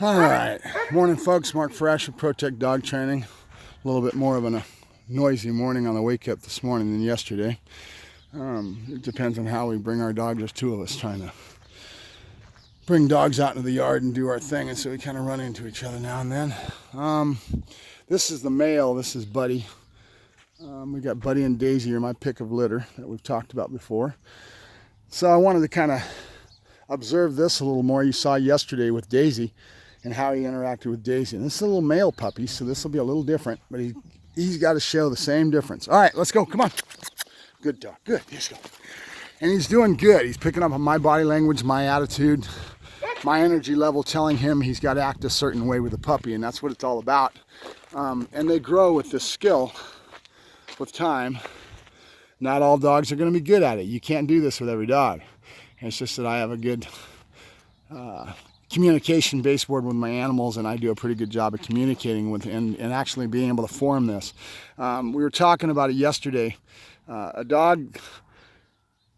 All right, morning folks, Mark Ferrasci with Protect Dog Training. A little bit more of a noisy morning on the wake up this morning than yesterday. It depends on how we bring our dogs. There's two of us trying to bring dogs out into the yard and do our thing, and so we kind of run into each other now and then. This is the male, this is Buddy. We got Buddy and Daisy are my pick of litter that we've talked about before. So I wanted to kind of observe this a little more. You saw yesterday with Daisy and how he interacted with Daisy. And this is a little male puppy, so this will be a little different, but he's got to show the same difference. All right, let's go, come on. Good dog, good, let's go. And he's doing good. He's picking up on my body language, my attitude, my energy level, telling him he's got to act a certain way with the puppy, and that's what it's all about. And they grow with this skill with time. Not all dogs are going to be good at it. You can't do this with every dog. And it's just that I have a good communication baseboard with my animals, and I do a pretty good job of communicating with and actually being able to form this. We were talking about it yesterday. A dog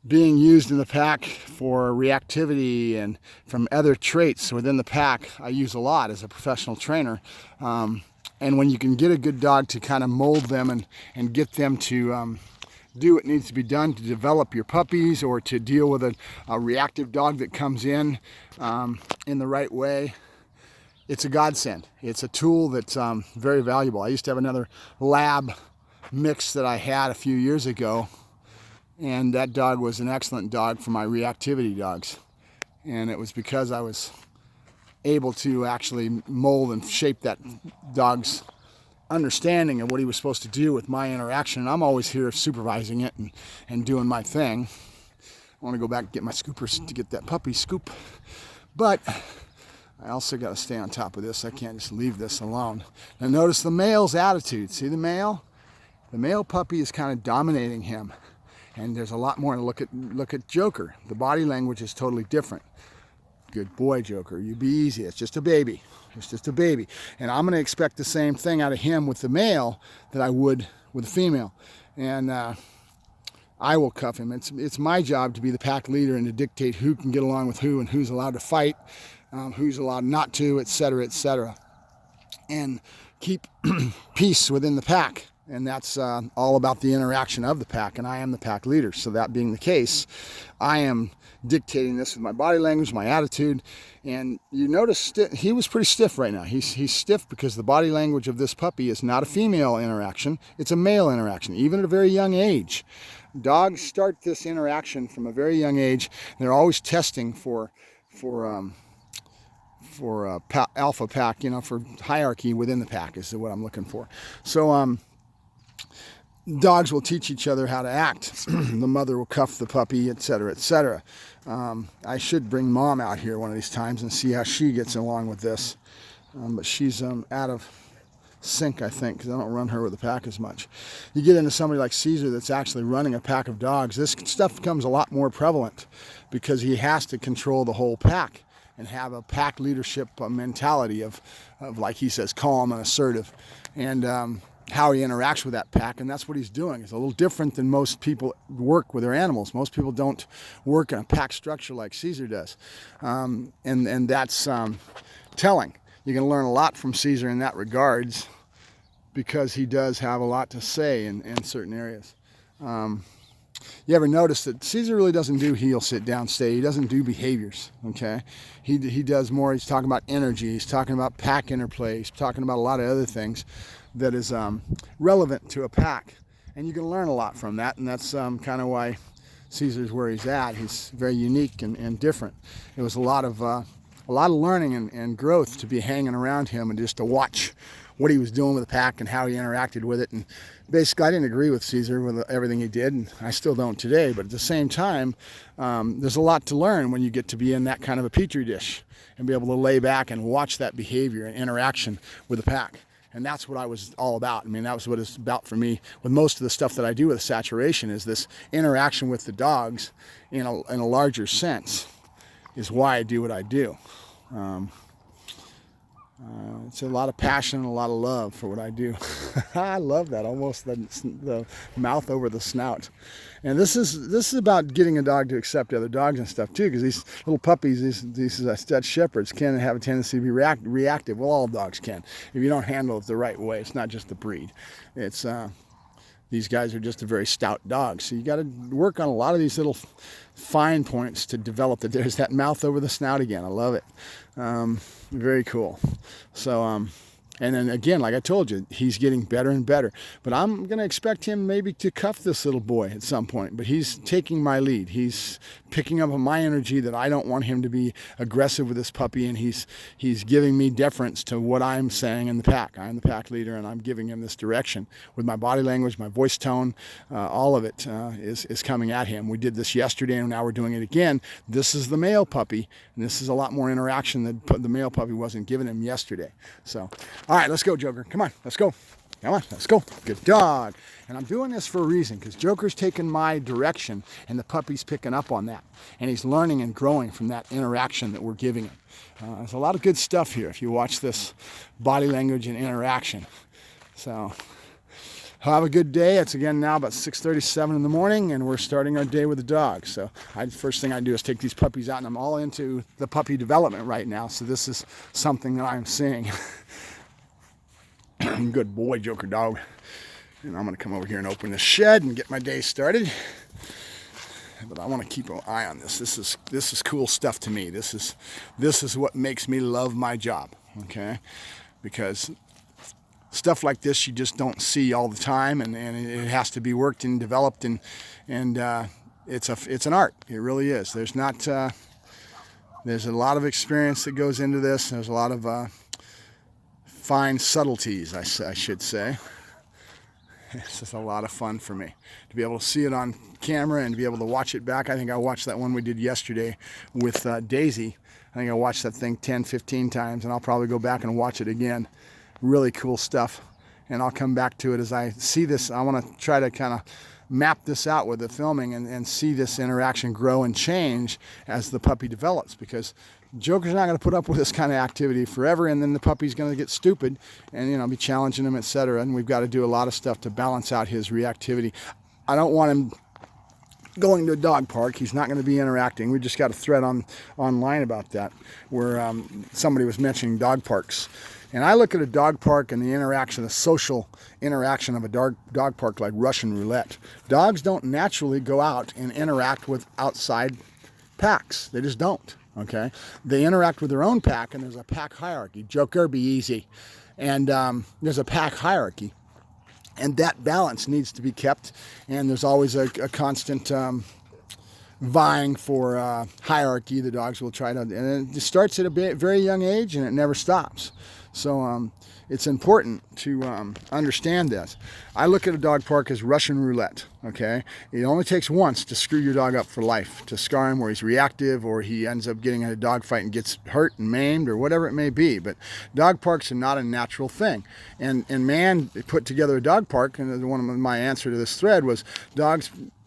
being used in the pack for reactivity and from other traits within the pack, I use a lot as a professional trainer. And when you can get a good dog to kind of mold them and get them to do what needs to be done to develop your puppies, or to deal with a reactive dog that comes in the right way, it's a godsend. It's a tool that's very valuable. I used to have another lab mix that I had a few years ago, and that dog was an excellent dog for my reactivity dogs. And it was because I was able to actually mold and shape that dog's understanding of what he was supposed to do with my interaction. And I'm always here supervising it and doing my thing. I want to go back and get my scoopers to get that puppy scoop. But I also got to stay on top of this. I can't just leave this alone. Now notice the male's attitude. See the male? The male puppy is kind of dominating him. And there's a lot more. Look at Joker. The body language is totally different. Good boy, Joker. You be easy. It's just a baby. It's just a baby. And I'm going to expect the same thing out of him with the male that I would with the female. And I will cuff him. It's my job to be the pack leader and to dictate who can get along with who and who's allowed to fight, who's allowed not to, etc., etc. And keep peace within the pack. And that's all about the interaction of the pack, and I am the pack leader. So that being the case, I am dictating this with my body language, my attitude. And you notice he was pretty stiff right now. He's stiff because the body language of this puppy is not a female interaction, it's a male interaction, even at a very young age. Dogs start this interaction from a very young age. They're always testing for alpha pack, for hierarchy within the pack is what I'm looking for. So dogs will teach each other how to act. The mother will cuff the puppy, etc., etc. I should bring Mom out here one of these times and see how she gets along with this. But she's out of sync, I think, because I don't run her with the pack as much. You get into somebody like Caesar that's actually running a pack of dogs, this stuff becomes a lot more prevalent because he has to control the whole pack and have a pack leadership mentality of like he says, calm and assertive. And how he interacts with that pack, and that's what he's doing. It's a little different than most people work with their animals. Most people don't work in a pack structure like Caesar does, and that's telling. You're going to learn a lot from Caesar in that regards because he does have a lot to say in certain areas. You ever notice that Caesar really doesn't do heel, sit down, stay. He doesn't do behaviors, okay? He does more. He's talking about energy. He's talking about pack interplay. He's talking about a lot of other things that is relevant to a pack. And you can learn a lot from that, and that's kind of why Caesar's where he's at. He's very unique and different. It was a lot of learning and growth to be hanging around him and just to watch what he was doing with the pack and how he interacted with it. And basically, I didn't agree with Caesar with everything he did, and I still don't today. But at the same time, there's a lot to learn when you get to be in that kind of a petri dish and be able to lay back and watch that behavior and interaction with the pack. And that's what I was all about. I mean, that was what it's about for me with most of the stuff that I do with saturation, is this interaction with the dogs in a larger sense is why I do what I do. It's a lot of passion and a lot of love for what I do. I love that, almost the mouth over the snout. And this is about getting a dog to accept other dogs and stuff too, because these little puppies, these Dutch Shepherds, can have a tendency to be reactive. Well, all dogs can, if you don't handle it the right way. It's not just the breed. It's these guys are just a very stout dog. So you got to work on a lot of these little fine points to develop that. There's that mouth over the snout again. I love it. Very cool. So, and then again, like I told you, he's getting better and better. But I'm going to expect him maybe to cuff this little boy at some point. But he's taking my lead. He's picking up on my energy that I don't want him to be aggressive with this puppy. And he's giving me deference to what I'm saying in the pack. I'm the pack leader, and I'm giving him this direction with my body language, my voice tone. All of it is coming at him. We did this yesterday, and now we're doing it again. This is the male puppy, and this is a lot more interaction that the male puppy wasn't giving him yesterday. So, all right, let's go, Joker. Come on, let's go. Come on, let's go. Good dog. And I'm doing this for a reason, because Joker's taking my direction, and the puppy's picking up on that. And he's learning and growing from that interaction that we're giving him. There's a lot of good stuff here if you watch this body language and interaction. So, have a good day. It's again now about 6:37 in the morning, and we're starting our day with the dog. So first thing I do is take these puppies out, and I'm all into the puppy development right now. So this is something that I'm seeing. Good boy, Joker dog. And I'm going to come over here and open this shed and get my day started. But I want to keep an eye on this. This is cool stuff to me. This is what makes me love my job. Okay, because stuff like this you just don't see all the time, and it has to be worked and developed, and it's an art. It really is. There's a lot of experience that goes into this. There's a lot of fine subtleties, I should say. It's just a lot of fun for me to be able to see it on camera and to be able to watch it back. I think I watched that one we did yesterday with Daisy. I think I watched that thing 10, 15 times, and I'll probably go back and watch it again. Really cool stuff. And I'll come back to it as I see this. I want to try to kind of map this out with the filming and see this interaction grow and change as the puppy develops, because Joker's not going to put up with this kind of activity forever, and then the puppy's going to get stupid and be challenging him, etc. And we've got to do a lot of stuff to balance out his reactivity. I don't want him going to a dog park. He's not going to be interacting. We just got a thread online about that, where somebody was mentioning dog parks. And I look at a dog park and the interaction, the social interaction of a dog park like Russian roulette. Dogs don't naturally go out and interact with outside packs. They just don't, okay? They interact with their own pack, and there's a pack hierarchy. Joker, be easy. And there's a pack hierarchy. And that balance needs to be kept, and there's always a constant vying for hierarchy. The dogs will try to, and it starts at a very young age, and it never stops. So it's important to understand this. I look at a dog park as Russian roulette, okay? It only takes once to screw your dog up for life, to scar him where he's reactive, or he ends up getting in a dog fight and gets hurt and maimed, or whatever it may be. But dog parks are not a natural thing. And man put together a dog park, and one of my answer to this thread was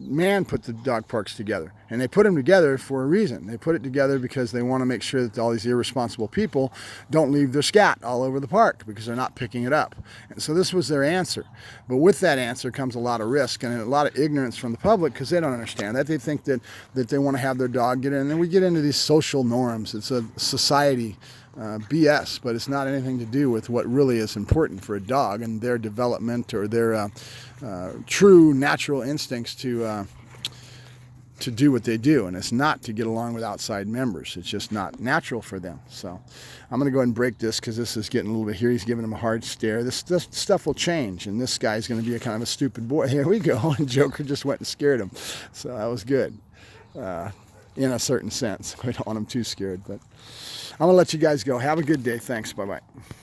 man put the dog parks together. And they put them together for a reason. They put it together because they want to make sure that all these irresponsible people don't leave their scat all over the park, because they're not picking it up. And so this was their answer. But with that answer comes a lot of risk and a lot of ignorance from the public, because they don't understand that. They think that they want to have their dog get in. And then we get into these social norms. It's a society BS, but it's not anything to do with what really is important for a dog and their development, or their true natural instincts to do what they do. And it's not to get along with outside members. It's just not natural for them. So I'm going to go ahead and break this, because this is getting a little bit here. He's giving him a hard stare. This stuff will change, and this guy's going to be a kind of a stupid boy. Here we go. And Joker just went and scared him. So that was good. In a certain sense. We don't want him too scared, but I'm going to let you guys go. Have a good day. Thanks. Bye-bye.